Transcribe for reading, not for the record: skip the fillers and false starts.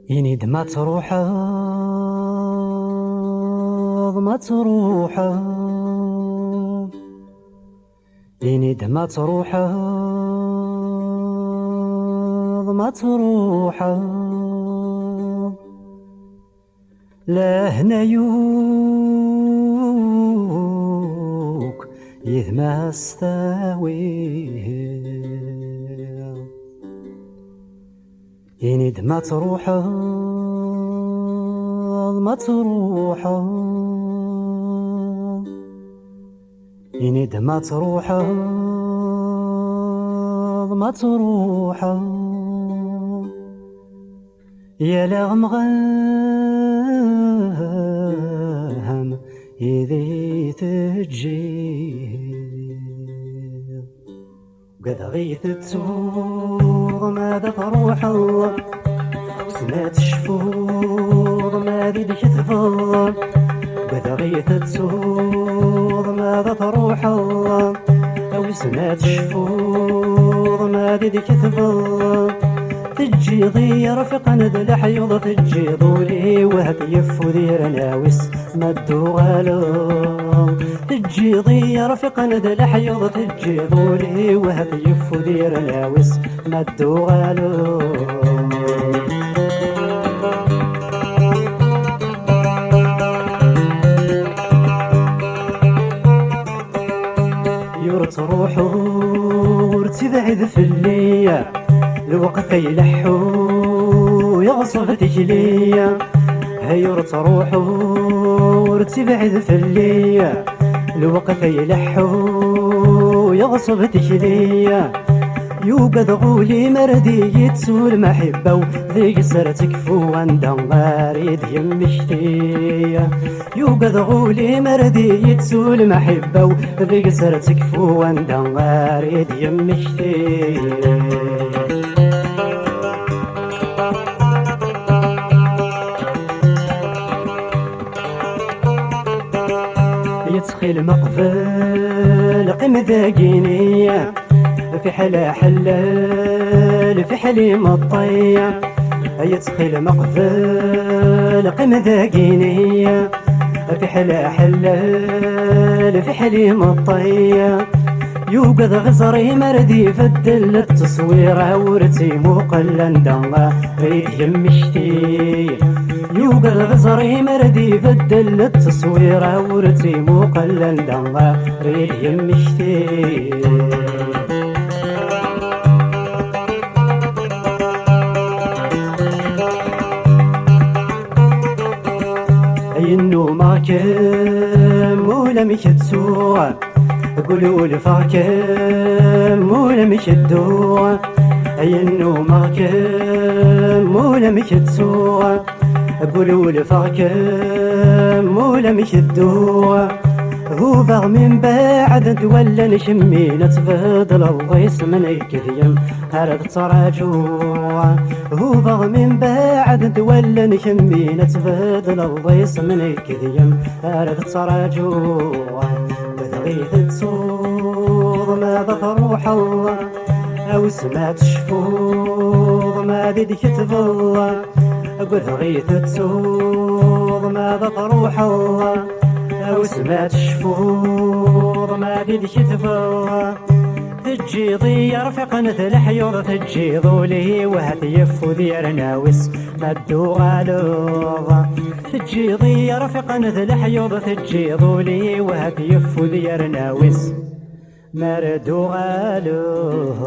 ينيد ما تروح ما تروح، ينيد ما تروح ما تروح، لا هنا يوك يذ ما استوي، ينيد ما تروح ما تروح، ينيد ما تروح ما تروح، يا لغمغام إذي تجي وقد غيث تسوغ ماذا تروح الله، وسمات الشفوض ما ذي ديك تفضل، وقد غيث تسوغ ماذا تروح الله، وسمات الشفوض ما ذي ديك تفضل، تجي ضي رفقا ذا الحيوض، تجي ضولي وهب يفو ذير ناوس مدو غالو، تجي ضي رفقا ذا الحيوض، تجي ضولي وهب يفو ذير ناوس مدو غالو. يورت روحو ورتبعد في الليا، الوقت يلحو يغصب تجليا، هيورت روحو ورتبعد في الليا، الوقت يلحو يغصب تجليا، يوقد غولي مردي يتسول محبة وذي قصر تكفو عندها غاريد يمشتية، يوقد غولي مردي يتسول محبة وذي قصر تكفو عندها غاريد يمشتية. يتخيل مقفل قم ذاقينية، في حلا حلال في حليم الطية، يتخيل مقفل قم ذاقينية، في حلا حلال في حليم الطية، يوقظ غزري مردي فدل التصوير ورتي مقلا دنغا ريد يمشتي، يوقظ غزري مردي فدل التصوير ورتي مقلا دنغا ريد يمشتي. ينو ما كم ولا مشتسوع، قولوا لفاكم ولا مشدوع، ينو ما كم ولا مشتسوع، قولوا لفاكم ولا مشدوع، هو فاغ من بعد ولا نشمينا تفضل الله يسمني كذيم هرد تراجوع، هو فاغ من بعد ولا نشمينا تفضل الله يسمني كذيم هرد تراجوع، بتغيث تصوض ماذا تروح الله، أو سمعت شفوض ما ذيك تفضل، بتغيث تصوض ماذا تروح الله، أو سمعت شفوض ما ذيك تفضل، تجي ضي رفقا ذا الحيوض، تجي ضولي وهد يفو ذير ناوس مدو غالوض، تجي ضي رفقا ذا الحيوض، تجي ضولي وهد يفو ذير ناوس مردو غالوض.